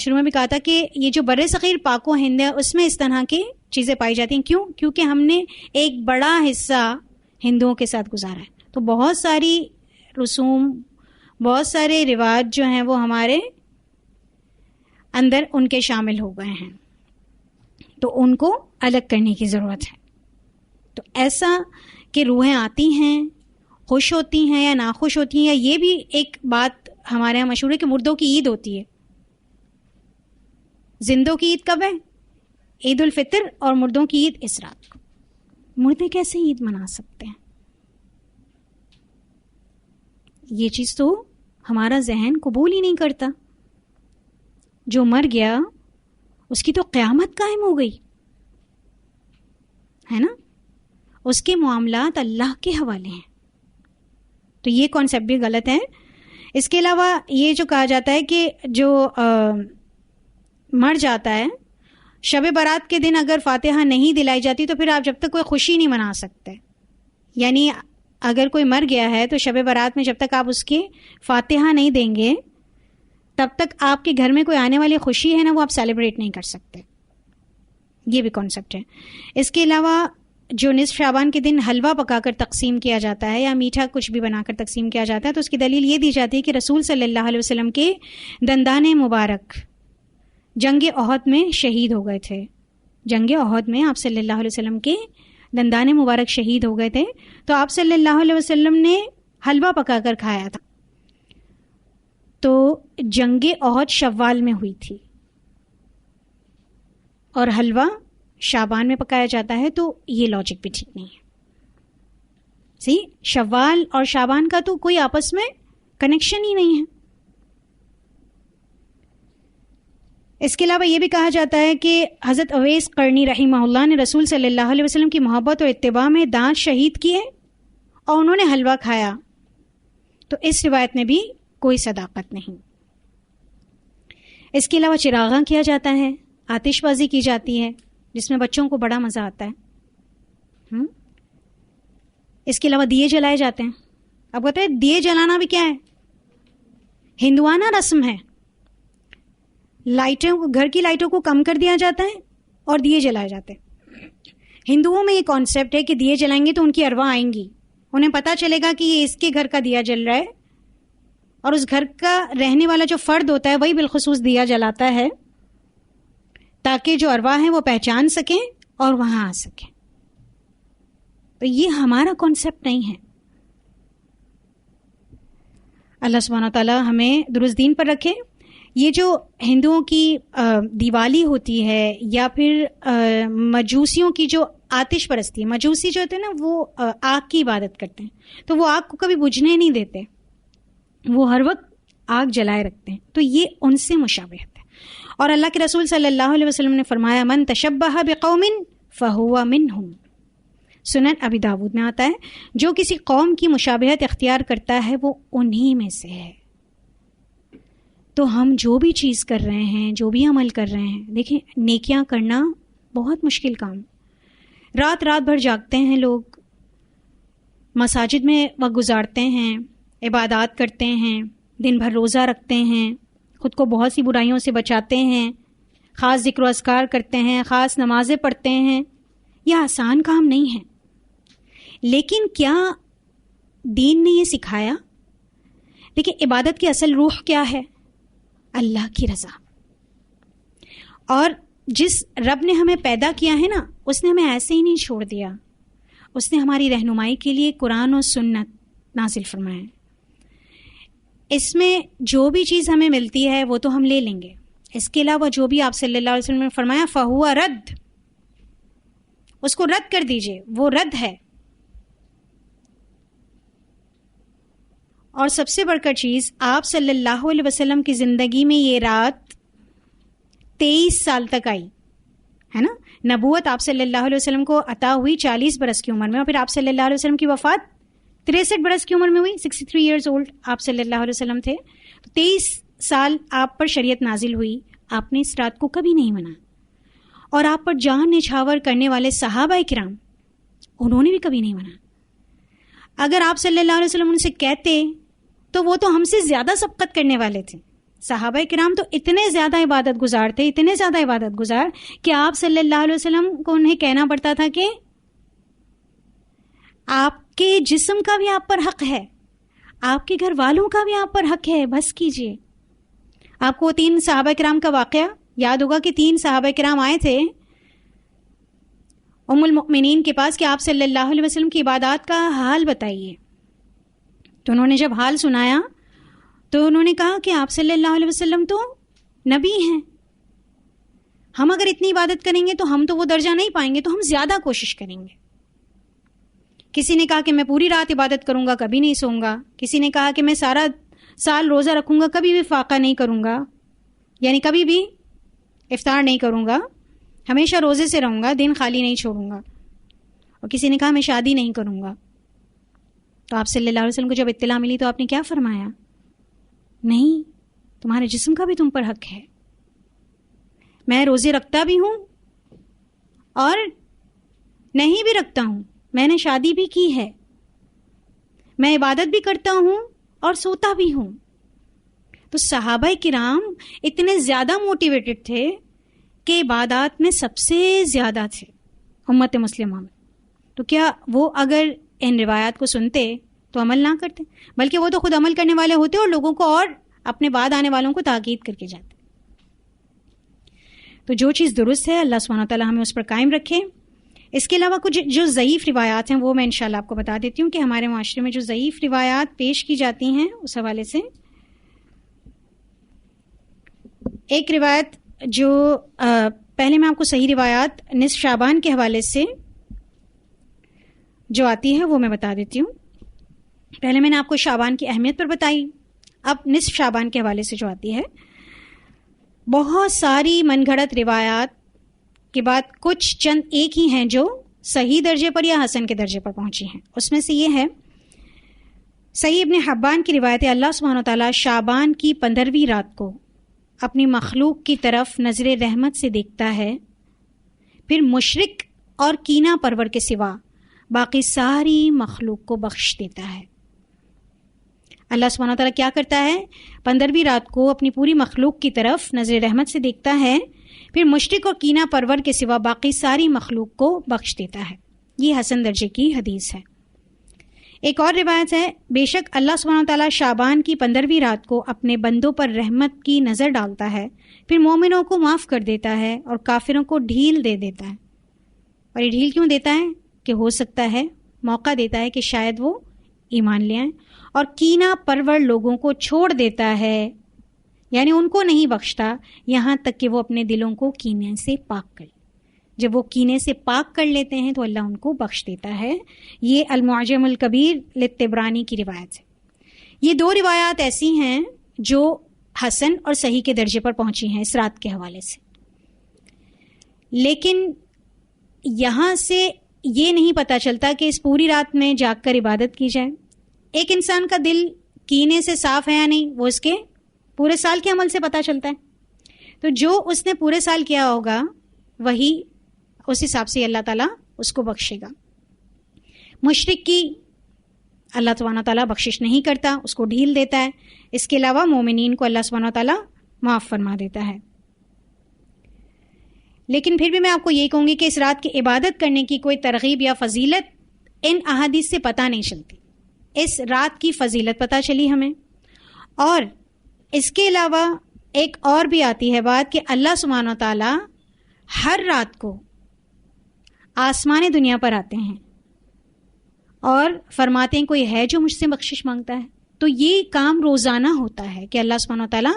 میں بھی کہا تھا کہ یہ جو بر صغیر پاک و ہند ہے اس میں اس طرح کی چیزیں پائی جاتی ہیں. کیوں؟ کیونکہ ہم نے ایک بڑا حصہ ہندوؤں کے ساتھ گزارا ہے, تو بہت ساری رسوم, بہت سارے رواج جو ہیں وہ ہمارے اندر ان کے شامل ہو گئے ہیں, تو ان کو الگ کرنے کی ضرورت ہے. تو ایسا کہ روحیں آتی ہیں, خوش ہوتی ہیں یا ناخوش ہوتی ہیں, یا یہ بھی ایک بات ہمارے یہاں مشہور ہے کہ مردوں کی عید ہوتی ہے. زندوں کی عید کب ہے؟ عید الفطر, اور مردوں کی عید اس رات کو. مردے کیسے عید منا سکتے ہیں؟ یہ چیز تو ہمارا ذہن قبول ہی نہیں کرتا. جو مر گیا اس کی تو قیامت قائم ہو گئی ہے نا, اس کے معاملات اللہ کے حوالے ہیں. تو یہ کانسیپٹ بھی غلط ہے. اس کے علاوہ یہ جو کہا جاتا ہے کہ جو مر جاتا ہے, شب برات کے دن اگر فاتحہ نہیں دلائی جاتی تو پھر آپ جب تک کوئی خوشی نہیں منا سکتے. یعنی اگر کوئی مر گیا ہے تو شب برات میں جب تک آپ اس کی فاتحہ نہیں دیں گے تب تک آپ کے گھر میں کوئی آنے والی خوشی ہے نا وہ آپ سیلیبریٹ نہیں کر سکتے. یہ بھی کانسیپٹ ہے. اس کے علاوہ جو نصف شعبان کے دن حلوہ پکا کر تقسیم کیا جاتا ہے یا میٹھا کچھ بھی بنا کر تقسیم کیا جاتا ہے, تو اس کی دلیل یہ دی جاتی ہے کہ رسول صلی اللہ علیہ وسلم کے دندان مبارک جنگ احد میں شہید ہو گئے تھے. جنگ احد میں آپ صلی اللہ علیہ وسلم کے دندان مبارک شہید ہو گئے تھے, تو آپ صلی اللہ علیہ وسلم نے حلوہ پکا کر کھایا تھا. تو جنگ احد شوال میں ہوئی تھی اور حلوہ شعبان میں پکایا جاتا ہے, تو یہ لاجک بھی ٹھیک نہیں ہے. شوال اور شعبان کا تو کوئی آپس میں کنیکشن ہی نہیں ہے. اس کے علاوہ یہ بھی کہا جاتا ہے کہ حضرت اویس قرنی رحمہ اللہ نے رسول صلی اللہ علیہ وسلم کی محبت اور اتباع میں دانت شہید کیے اور انہوں نے حلوہ کھایا، تو اس روایت میں بھی کوئی صداقت نہیں۔ اس کے علاوہ چراغاں کیا جاتا ہے، آتش بازی کی جاتی ہے جس میں بچوں کو بڑا مزہ آتا ہے۔ اس کے علاوہ دیے جلائے جاتے ہیں۔ اب کہتے ہیں دیے جلانا بھی کیا ہے؟ ہندوانہ رسم ہے۔ لائٹوں کو، گھر کی لائٹوں کو کم کر دیا جاتا ہے اور دیے جلائے جاتے ہیں۔ ہندوؤں میں یہ کانسیپٹ ہے کہ دیے جلائیں گے تو ان کی ارواح آئیں گی، انہیں پتہ چلے گا کہ یہ اس کے گھر کا دیا جل رہا ہے، اور اس گھر کا رہنے والا جو فرد ہوتا ہے وہی بالخصوص دیا جلاتا ہے تاکہ جو ارواح ہیں وہ پہچان سکیں اور وہاں آ سکیں۔ تو یہ ہمارا کانسیپٹ نہیں ہے۔ اللہ سبحانہ تعالیٰ ہمیں درست دین پر رکھے۔ یہ جو ہندوؤں کی دیوالی ہوتی ہے یا پھر مجوسیوں کی جو آتش پرستی ہے، مجوسی جو ہوتے ہیں نا وہ آگ کی عبادت کرتے ہیں، تو وہ آگ کو کبھی بجھنے نہیں دیتے، وہ ہر وقت آگ جلائے رکھتے ہیں، تو یہ ان سے مشابہت ہے۔ اور اللہ کے رسول صلی اللہ علیہ وسلم نے فرمایا من تشبہ بقوم فہو منہم، سنن ابی داود میں آتا ہے جو کسی قوم کی مشابہت اختیار کرتا ہے وہ انہی میں سے ہے۔ تو ہم جو بھی چیز کر رہے ہیں، جو بھی عمل کر رہے ہیں، دیکھیں نیکیاں کرنا بہت مشکل کام، رات رات بھر جاگتے ہیں لوگ، مساجد میں وقت گزارتے ہیں، عبادات کرتے ہیں، دن بھر روزہ رکھتے ہیں، خود کو بہت سی برائیوں سے بچاتے ہیں، خاص ذکر و اذکار کرتے ہیں، خاص نمازیں پڑھتے ہیں۔ یہ آسان کام نہیں ہے، لیکن کیا دین نے یہ سکھایا؟ دیکھیں عبادت کی اصل روح کیا ہے؟ اللہ کی رضا۔ اور جس رب نے ہمیں پیدا کیا ہے نا، اس نے ہمیں ایسے ہی نہیں چھوڑ دیا، اس نے ہماری رہنمائی کے لیے قرآن اور سنت نازل فرمایا۔ اس میں جو بھی چیز ہمیں ملتی ہے وہ تو ہم لے لیں گے، اس کے علاوہ جو بھی آپ صلی اللہ علیہ وسلم نے فرمایا فَهُوَ رَدْ، اس کو رد کر دیجئے، وہ رد ہے۔ اور سب سے بڑھ کر چیز، آپ صلی اللہ علیہ وسلم کی زندگی میں یہ رات 23 سال تک آئی ہے نا۔ نبوت آپ صلی اللہ علیہ وسلم کو عطا ہوئی 40 برس کی عمر میں، اور پھر آپ صلی اللہ علیہ وسلم کی وفات 63 برس کی عمر میں ہوئی، 63 ایئرز اولڈ آپ صلی اللہ علیہ وسلم تھے۔ تو 23 سال آپ پر شریعت نازل ہوئی، آپ نے اس رات کو کبھی نہیں منا، اور آپ پر جان نچھاور کرنے والے صحابہ کرام انہوں نے بھی کبھی نہیں منا۔ اگر آپ صلی اللہ علیہ وسلم ان سے کہتے تو وہ تو ہم سے زیادہ سبقت کرنے والے تھے۔ صحابہ کرام تو اتنے زیادہ عبادت گزار تھے، اتنے زیادہ عبادت گزار کہ آپ صلی اللہ علیہ وسلم کو انہیں کہنا پڑتا تھا کہ آپ کے جسم کا بھی آپ پر حق ہے، آپ کے گھر والوں کا بھی آپ پر حق ہے، بس کیجئے۔ آپ کو 3 صحابہ کرام کا واقعہ یاد ہوگا کہ 3 صحابہ کرام آئے تھے ام المؤمنین کے پاس کہ آپ صلی اللہ علیہ وسلم کی عبادات کا حال بتائیے۔ تو انہوں نے جب حال سنایا تو انہوں نے کہا کہ آپ صلی اللہ علیہ وسلم تو نبی ہیں، ہم اگر اتنی عبادت کریں گے تو ہم تو وہ درجہ نہیں پائیں گے، تو ہم زیادہ کوشش کریں گے۔ کسی نے کہا کہ میں پوری رات عبادت کروں گا، کبھی نہیں سوؤں گا۔ کسی نے کہا کہ میں سارا سال روزہ رکھوں گا، کبھی بھی فاقہ نہیں کروں گا، یعنی کبھی بھی افطار نہیں کروں گا، ہمیشہ روزے سے رہوں گا، دن خالی نہیں چھوڑوں گا۔ اور کسی نے کہا میں شادی نہیں کروں گا۔ تو آپ صلی اللہ علیہ وسلم کو جب اطلاع ملی تو آپ نے کیا فرمایا؟ نہیں، تمہارے جسم کا بھی تم پر حق ہے، میں روزے رکھتا بھی ہوں اور نہیں بھی رکھتا ہوں، میں نے شادی بھی کی ہے، میں عبادت بھی کرتا ہوں اور سوتا بھی ہوں۔ تو صحابہ کرام اتنے زیادہ موٹیویٹڈ تھے کہ عبادات میں سب سے زیادہ تھے امت مسلمہ میں۔ تو کیا وہ اگر ان روایات کو سنتے تو عمل نہ کرتے؟ بلکہ وہ تو خود عمل کرنے والے ہوتے اور لوگوں کو اور اپنے بعد آنے والوں کو تاکید کر کے جاتے۔ تو جو چیز درست ہے اللہ سبحانہ تعالیٰ ہمیں اس پر قائم رکھے۔ اس کے علاوہ کچھ جو ضعیف روایات ہیں وہ میں انشاءاللہ آپ کو بتا دیتی ہوں کہ ہمارے معاشرے میں جو ضعیف روایات پیش کی جاتی ہیں اس حوالے سے ایک روایت جو پہلے میں آپ کو صحیح روایات نصف شعبان کے حوالے سے جو آتی ہے وہ میں بتا دیتی ہوں۔ پہلے میں نے آپ کو شعبان کی اہمیت پر بتائی، اب نصف شعبان کے حوالے سے جو آتی ہے، بہت ساری من گھڑت روایات کے بعد کچھ چند ایک ہی ہیں جو صحیح درجے پر یا حسن کے درجے پر پہنچی ہیں. اس میں سے یہ ہے صحیح ابن حبان کی روایت ہے، اللہ سبحانہ و تعالیٰ شعبان کی 15ویں رات کو اپنی مخلوق کی طرف نظر رحمت سے دیکھتا ہے، پھر مشرک اور کینہ پرور کے سوا باقی ساری مخلوق کو بخش دیتا ہے. اللہ سبحانہ و تعالیٰ کیا کرتا ہے؟ 15ویں رات کو اپنی پوری مخلوق کی طرف نظر رحمت سے دیکھتا ہے، پھر مشرک اور کینہ پرور کے سوا باقی ساری مخلوق کو بخش دیتا ہے. یہ حسن درجے کی حدیث ہے. ایک اور روایت ہے، بے شک اللہ سبحانہ وتعالیٰ شعبان کی 15ویں رات کو اپنے بندوں پر رحمت کی نظر ڈالتا ہے، پھر مومنوں کو معاف کر دیتا ہے اور کافروں کو ڈھیل دے دیتا ہے. اور یہ ڈھیل کیوں دیتا ہے؟ کہ ہو سکتا ہے موقع دیتا ہے کہ شاید وہ ایمان لے آئیں. اور کینہ پرور لوگوں کو چھوڑ دیتا ہے، یعنی ان کو نہیں بخشتا یہاں تک کہ وہ اپنے دلوں کو کینے سے پاک کر لیں. جب وہ کینے سے پاک کر لیتے ہیں تو اللہ ان کو بخش دیتا ہے. یہ المعجم الکبیر للطبرانی کی روایت ہے. یہ دو روایات ایسی ہیں جو حسن اور صحیح کے درجے پر پہنچی ہیں اس رات کے حوالے سے. لیکن یہاں سے یہ نہیں پتہ چلتا کہ اس پوری رات میں جاگ کر عبادت کی جائے. ایک انسان کا دل کینے سے صاف ہے یا نہیں وہ اس کے پورے سال کے عمل سے پتہ چلتا ہے. تو جو اس نے پورے سال کیا ہوگا وہی اس حساب سے اللہ تعالیٰ اس کو بخشے گا. مشرک کی اللہ سبحانہ تعالیٰ بخشش نہیں کرتا، اس کو ڈھیل دیتا ہے. اس کے علاوہ مومنین کو اللہ سبحانہ تعالیٰ معاف فرما دیتا ہے. لیکن پھر بھی میں آپ کو یہ کہوں گی کہ اس رات کی عبادت کرنے کی کوئی ترغیب یا فضیلت ان احادیث سے پتہ نہیں چلتی. اس رات کی فضیلت پتہ چلی ہمیں، اور اس کے علاوہ ایک اور بھی آتی ہے بات کہ اللہ سبحانہ و تعالیٰ ہر رات کو آسمان دنیا پر آتے ہیں اور فرماتے ہیں کوئی ہے جو مجھ سے بخشش مانگتا ہے. تو یہ کام روزانہ ہوتا ہے کہ اللہ سبحانہ و تعالیٰ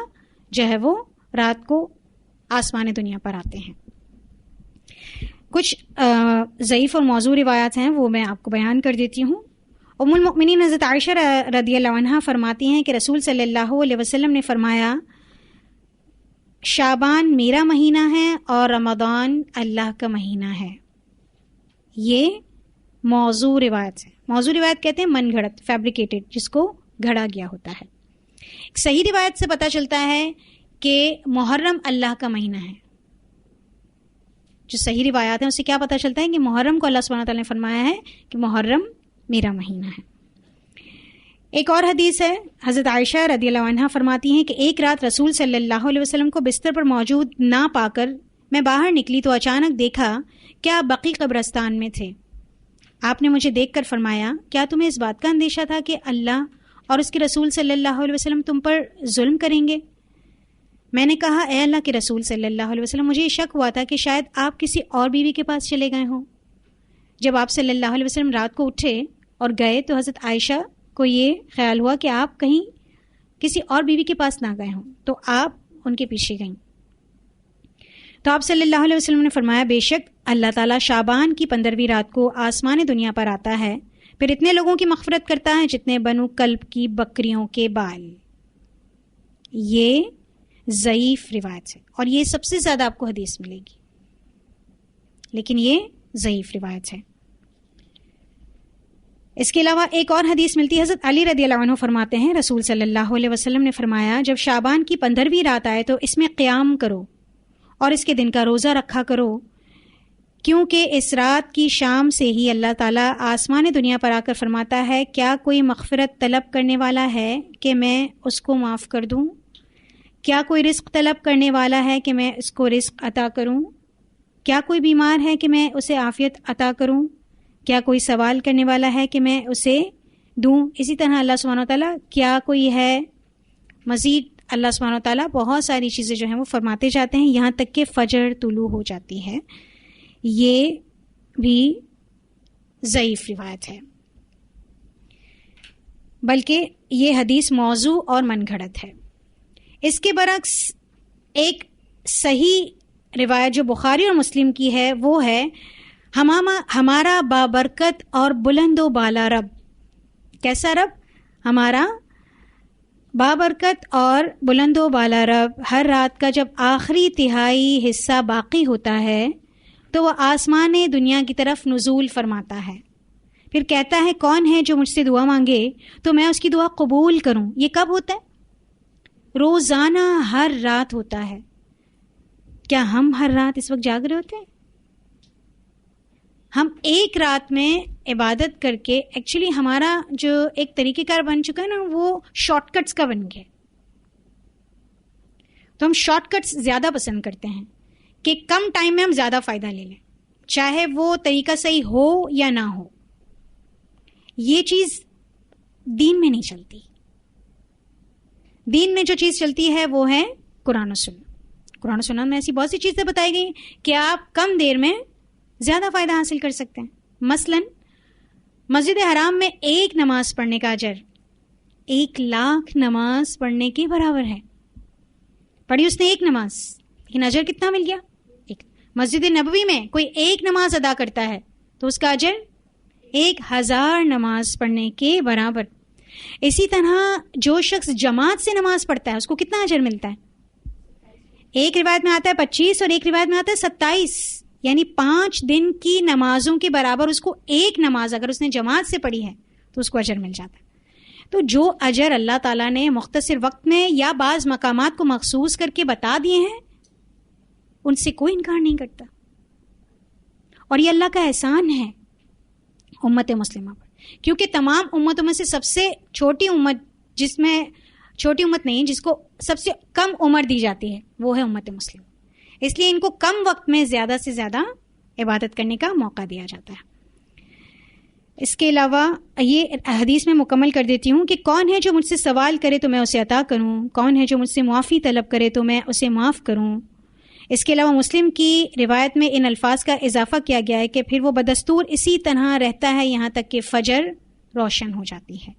جو ہے وہ رات کو آسمان دنیا پر آتے ہیں. کچھ ضعیف اور موضوع روایات ہیں وہ میں آپ کو بیان کر دیتی ہوں. ام المؤمنین حضرت عائشہ رضی اللہ عنہا فرماتی ہیں کہ رسول صلی اللہ علیہ وسلم نے فرمایا شعبان میرا مہینہ ہے اور رمضان اللہ کا مہینہ ہے. یہ موضوع روایت ہے. موضوع روایت کہتے ہیں من گھڑت، فیبریکیٹڈ، جس کو گھڑا گیا ہوتا ہے. صحیح روایت سے پتہ چلتا ہے کہ محرم اللہ کا مہینہ ہے. جو صحیح روایات ہیں اس سے کیا پتہ چلتا ہے کہ محرم کو اللہ سبحانہ تعالیٰ نے فرمایا ہے کہ محرم میرا مہینہ ہے. ایک اور حدیث ہے، حضرت عائشہ رضی اللہ عنہا فرماتی ہیں کہ ایک رات رسول صلی اللہ علیہ وسلم کو بستر پر موجود نہ پا کر میں باہر نکلی تو اچانک دیکھا کہ آپ بقیع قبرستان میں تھے. آپ نے مجھے دیکھ کر فرمایا کیا تمہیں اس بات کا اندیشہ تھا کہ اللہ اور اس کے رسول صلی اللہ علیہ وسلم تم پر ظلم کریں گے؟ میں نے کہا اے اللہ کے رسول صلی اللہ علیہ وسلم مجھے شک ہوا تھا کہ شاید آپ کسی اور بیوی کے پاس چلے گئے ہوں. جب آپ صلی اللہ علیہ وسلم رات کو اٹھے اور گئے تو حضرت عائشہ کو یہ خیال ہوا کہ آپ کہیں کسی اور بیوی کے پاس نہ گئے ہوں، تو آپ ان کے پیچھے گئیں. تو آپ صلی اللہ علیہ وسلم نے فرمایا بے شک اللہ تعالیٰ شعبان کی 15ویں رات کو آسمان دنیا پر آتا ہے، پھر اتنے لوگوں کی مغفرت کرتا ہے جتنے بنو کلب کی بکریوں کے بال. یہ ضعیف روایت ہے اور یہ سب سے زیادہ آپ کو حدیث ملے گی، لیکن یہ ضعیف روایت ہے. اس کے علاوہ ایک اور حدیث ملتی ہے، حضرت علی رضی اللہ عنہ فرماتے ہیں رسول صلی اللہ علیہ وسلم نے فرمایا جب شعبان کی 15ویں رات آئے تو اس میں قیام کرو اور اس کے دن کا روزہ رکھا کرو، کیونکہ اس رات کی شام سے ہی اللہ تعالیٰ آسمان دنیا پر آ کر فرماتا ہے کیا کوئی مغفرت طلب کرنے والا ہے کہ میں اس کو معاف کر دوں؟ کیا کوئی رزق طلب کرنے والا ہے کہ میں اس کو رزق عطا کروں؟ کیا کوئی بیمار ہے کہ میں اسے عافیت عطا کروں؟ کیا کوئی سوال کرنے والا ہے کہ میں اسے دوں؟ اسی طرح اللہ سبحانہ و تعالیٰ کیا کوئی ہے مزید، اللہ سبحانہ و تعالیٰ بہت ساری چیزیں جو ہیں وہ فرماتے جاتے ہیں یہاں تک کہ فجر طلوع ہو جاتی ہے. یہ بھی ضعیف روایت ہے، بلکہ یہ حدیث موضوع اور من گھڑت ہے. اس کے برعکس ایک صحیح روایت جو بخاری اور مسلم کی ہے وہ ہے ہمارا بابرکت اور بلند و بالا رب. کیسا رب؟ ہمارا بابرکت اور بلند و بالا رب ہر رات کا جب آخری تہائی حصہ باقی ہوتا ہے تو وہ آسمان دنیا کی طرف نزول فرماتا ہے، پھر کہتا ہے کون ہے جو مجھ سے دعا مانگے تو میں اس کی دعا قبول کروں۔ یہ کب ہوتا ہے؟ روزانہ ہر رات ہوتا ہے۔ کیا ہم ہر رات اس وقت جاگ رہے ہوتے ہیں؟ ہم ایک رات میں عبادت کر کے ایکچولی ہمارا جو ایک طریقہ کار بن چکا ہے نا، وہ شارٹ کٹس کا بن گیا، تو ہم شارٹ کٹس زیادہ پسند کرتے ہیں کہ کم ٹائم میں ہم زیادہ فائدہ لے لیں، چاہے وہ طریقہ صحیح ہو یا نہ ہو۔ یہ چیز دین میں نہیں چلتی۔ دین میں جو چیز چلتی ہے وہ ہے قرآن و سنت۔ قرآن و سنت میں ایسی بہت سی چیزیں بتائی گئی کہ آپ کم دیر میں زیادہ فائدہ حاصل کر سکتے ہیں۔ مثلا مسجد حرام میں ایک نماز پڑھنے کا اجر 1,00,000 نماز پڑھنے کے برابر ہے۔ پڑھی اس نے ایک نماز، لیکن اجر کتنا مل گیا؟ ایک۔ مسجد نبوی میں کوئی ایک نماز ادا کرتا ہے تو اس کا اجر 1,000 نماز پڑھنے کے برابر۔ اسی طرح جو شخص جماعت سے نماز پڑھتا ہے اس کو کتنا اجر ملتا ہے؟ ایک روایت میں آتا ہے 25 اور ایک روایت میں آتا ہے 27، یعنی 5 دن کی نمازوں کے برابر اس کو ایک نماز اگر اس نے جماعت سے پڑھی ہے تو اس کو اجر مل جاتا ہے۔ تو جو اجر اللہ تعالیٰ نے مختصر وقت میں یا بعض مقامات کو مخصوص کر کے بتا دیے ہیں ان سے کوئی انکار نہیں کرتا، اور یہ اللہ کا احسان ہے امت مسلمہ پر، کیونکہ تمام امتوں میں سے سب سے چھوٹی امت، جس میں چھوٹی امت نہیں، جس کو سب سے کم عمر دی جاتی ہے وہ ہے امت مسلم، اس لیے ان کو کم وقت میں زیادہ سے زیادہ عبادت کرنے کا موقع دیا جاتا ہے۔ اس کے علاوہ یہ حدیث میں مکمل کر دیتی ہوں کہ کون ہے جو مجھ سے سوال کرے تو میں اسے عطا کروں، کون ہے جو مجھ سے معافی طلب کرے تو میں اسے معاف کروں۔ اس کے علاوہ مسلم کی روایت میں ان الفاظ کا اضافہ کیا گیا ہے کہ پھر وہ بدستور اسی طرح رہتا ہے یہاں تک کہ فجر روشن ہو جاتی ہے۔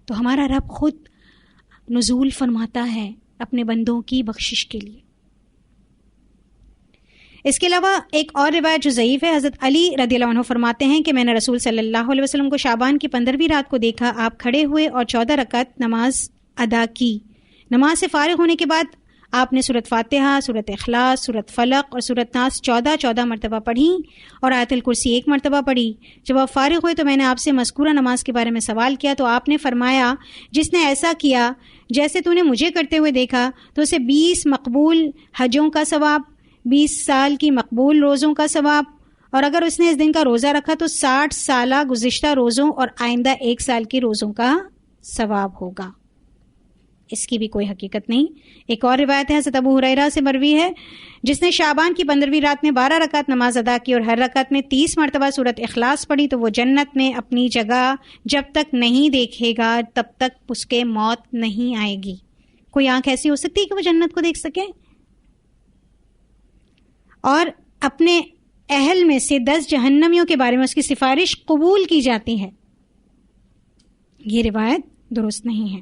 تو ہمارا رب خود نزول فرماتا ہے اپنے بندوں کی بخشش کے لیے۔ اس کے علاوہ ایک اور روایت جو ضعیف ہے، حضرت علی رضی اللہ عنہ فرماتے ہیں کہ میں نے رسول صلی اللہ علیہ وسلم کو شعبان کی 15ویں رات کو دیکھا، آپ کھڑے ہوئے اور 14 رکعت نماز ادا کی۔ نماز سے فارغ ہونے کے بعد آپ نے سورۃ فاتحہ، سورۃ اخلاص، سورۃ فلق اور سورۃ ناس 14 مرتبہ پڑھی اور آیت الکرسی 1 مرتبہ پڑھی۔ جب آپ فارغ ہوئے تو میں نے آپ سے مذکورہ نماز کے بارے میں سوال کیا تو آپ نے فرمایا جس نے ایسا کیا جیسے تو نے مجھے کرتے ہوئے دیکھا تو اسے 20 مقبول حجوں کا ثواب، 20 سال کی مقبول روزوں کا ثواب، اور اگر اس نے اس دن کا روزہ رکھا تو 60 سالہ گزشتہ روزوں اور آئندہ 1 سال کی روزوں کا ثواب ہوگا۔ اس کی بھی کوئی حقیقت نہیں۔ ایک اور روایت ہے حضرت ابو ہریرہ سے مروی ہے، جس نے شعبان کی 15ویں رات میں 12 رکعت نماز ادا کی اور ہر رکعت میں 30 مرتبہ سورۃ اخلاص پڑھی تو وہ جنت میں اپنی جگہ جب تک نہیں دیکھے گا تب تک اس کے موت نہیں آئے گی۔ کوئی آنکھ ایسی ہو سکتی ہے کہ وہ جنت کو دیکھ سکے؟ اور اپنے اہل میں سے 10 جہنمیوں کے بارے میں اس کی سفارش قبول کی جاتی ہے۔ یہ روایت درست نہیں ہے۔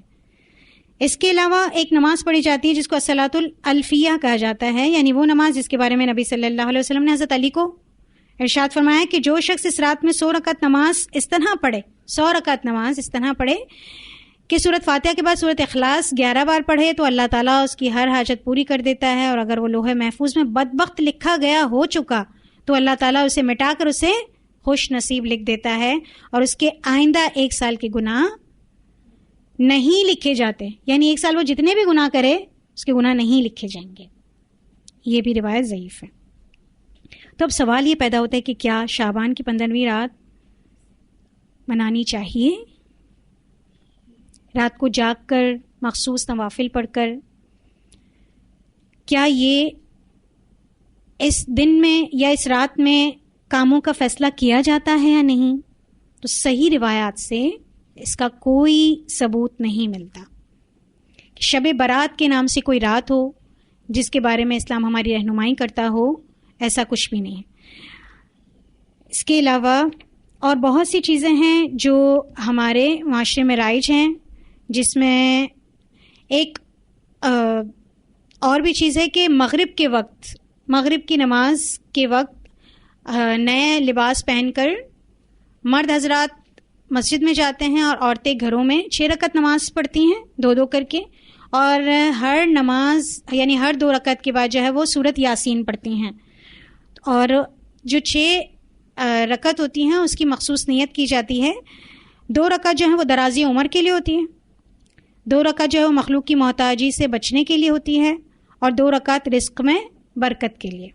اس کے علاوہ ایک نماز پڑھی جاتی ہے جس کو الصلاۃ الالفیہ کہا جاتا ہے، یعنی وہ نماز جس کے بارے میں نبی صلی اللہ علیہ وسلم نے حضرت علی کو ارشاد فرمایا کہ جو شخص اس رات میں 100 رکعت نماز اس طرح پڑھے، 100 رکعت نماز اس طرح پڑھے کہ سورۃ فاتحہ کے بعد سورۃ اخلاص 11 بار پڑھے تو اللہ تعالیٰ اس کی ہر حاجت پوری کر دیتا ہے، اور اگر وہ لوح محفوظ میں بدبخت لکھا گیا ہو چکا تو اللہ تعالیٰ اسے مٹا کر اسے خوش نصیب لکھ دیتا ہے، اور اس کے آئندہ 1 سال کے گناہ نہیں لکھے جاتے، یعنی 1 سال وہ جتنے بھی گناہ کرے اس کے گناہ نہیں لکھے جائیں گے۔ یہ بھی روایت ضعیف ہے۔ تو اب سوال یہ پیدا ہوتا ہے کہ کیا شعبان کی 15ویں رات منانی چاہیے؟ رات کو جاگ کر مخصوص نوافل پڑھ کر کیا یہ اس دن میں یا اس رات میں کاموں کا فیصلہ کیا جاتا ہے یا نہیں؟ تو صحیح روایات سے اس کا کوئی ثبوت نہیں ملتا۔ شب برات کے نام سے کوئی رات ہو جس کے بارے میں اسلام ہماری رہنمائی کرتا ہو، ایسا کچھ بھی نہیں ہے۔ اس کے علاوہ اور بہت سی چیزیں ہیں جو ہمارے معاشرے میں رائج ہیں، جس میں ایک اور بھی چیز ہے کہ مغرب کے وقت، مغرب کی نماز کے وقت نئے لباس پہن کر مرد حضرات مسجد میں جاتے ہیں اور عورتیں گھروں میں 6 رکعت نماز پڑھتی ہیں 2 کر کے، اور ہر نماز یعنی ہر 2 رکعت کے بعد جو ہے وہ سورت یاسین پڑھتی ہیں، اور جو 6 رکعت ہوتی ہیں اس کی مخصوص نیت کی جاتی ہے۔ 2 رکعت جو ہیں وہ درازی عمر کے لیے ہوتی ہیں، 2 رکعت جو ہے وہ مخلوق کی محتاجی سے بچنے کے لیے ہوتی ہے، اور 2 رکعت رزق میں برکت کے لیے۔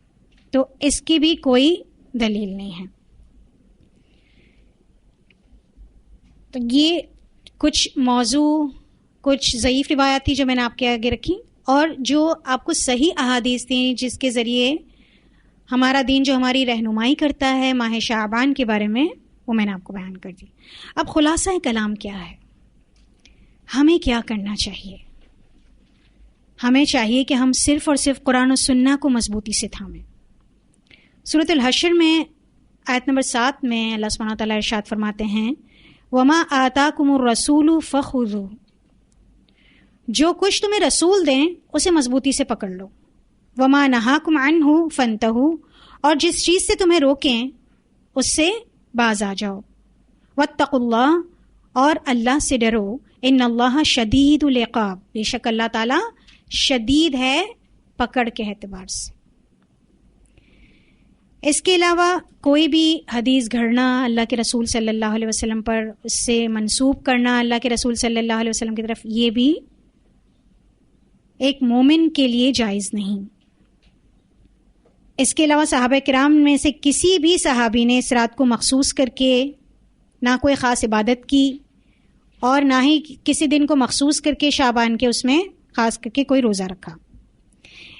تو اس کی بھی کوئی دلیل نہیں ہے۔ تو یہ کچھ موضوع، کچھ ضعیف روایات تھی جو میں نے آپ کے آگے رکھی، اور جو آپ کو صحیح احادیث تھیں جس کے ذریعے ہمارا دین جو ہماری رہنمائی کرتا ہے ماہ شعبان کے بارے میں، وہ میں نے آپ کو بیان کر دی۔ اب خلاصہ کلام کیا ہے؟ ہمیں کیا کرنا چاہیے؟ ہمیں چاہیے کہ ہم صرف اور صرف قرآن و سنہ کو مضبوطی سے تھامیں۔ سورۃ الحشر میں آیت نمبر 7 میں اللہ سبحانہ وتعالیٰ ارشاد فرماتے ہیں وَمَا آتَاكُمُ الرَّسُولُ فَخُذُوهُ، جو کچھ تمہیں رسول دیں اسے مضبوطی سے پکڑ لو، وَمَا نَهَاكُمْ عَنْهُ فَانْتَهُوا، اور جس چیز سے تمہیں روکیں اس سے باز آ جاؤ، وَاتَّقُوا اللَّهَ، اور اللہ سے ڈرو، ان اللہ شدید العقاب، بے شک اللہ تعالیٰ شدید ہے پکڑ کے اعتبار سے۔ اس کے علاوہ کوئی بھی حدیث گھڑنا اللہ کے رسول صلی اللہ علیہ وسلم پر، اس سے منسوب کرنا اللہ کے رسول صلی اللہ علیہ وسلم کی طرف، یہ بھی ایک مومن کے لیے جائز نہیں۔ اس کے علاوہ صحابہ کرام میں سے کسی بھی صحابی نے اس رات کو مخصوص کر کے نہ کوئی خاص عبادت کی، اور نہ ہی کسی دن کو مخصوص کر کے شعبان کے اس میں خاص کر کے کوئی روزہ رکھا۔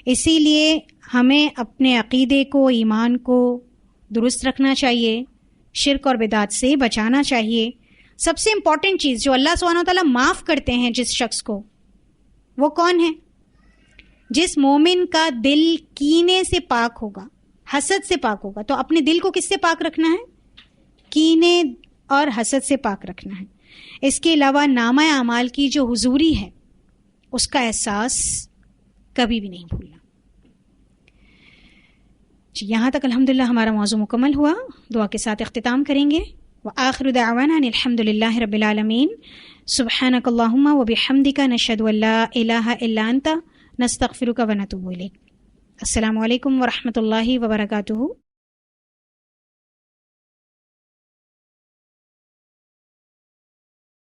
اسی لیے ہمیں اپنے عقیدے کو، ایمان کو درست رکھنا چاہیے، شرک اور بدعت سے بچانا چاہیے۔ سب سے امپورٹنٹ چیز جو اللہ سبحانہ وتعالیٰ معاف کرتے ہیں جس شخص کو، وہ کون ہے؟ جس مومن کا دل کینے سے پاک ہوگا، حسد سے پاک ہوگا۔ تو اپنے دل کو کس سے پاک رکھنا ہے؟ کینے اور حسد سے پاک رکھنا ہے۔ اس کے علاوہ نامہ اعمال کی جو حضوری ہے اس کا احساس کبھی بھی نہیں بھولنا۔ یہاں تک الحمدللہ ہمارا موضوع مکمل ہوا، دعا کے ساتھ اختتام کریں گے۔ وآخر دعوانا ان الحمد للہ رب العالمین، سبحانک اللہم وبحمدک، نشہد ان لا الہ الا انت، نستغفرک ونتوب الیک۔ السلام علیکم ورحمۃ اللہ وبرکاتہ۔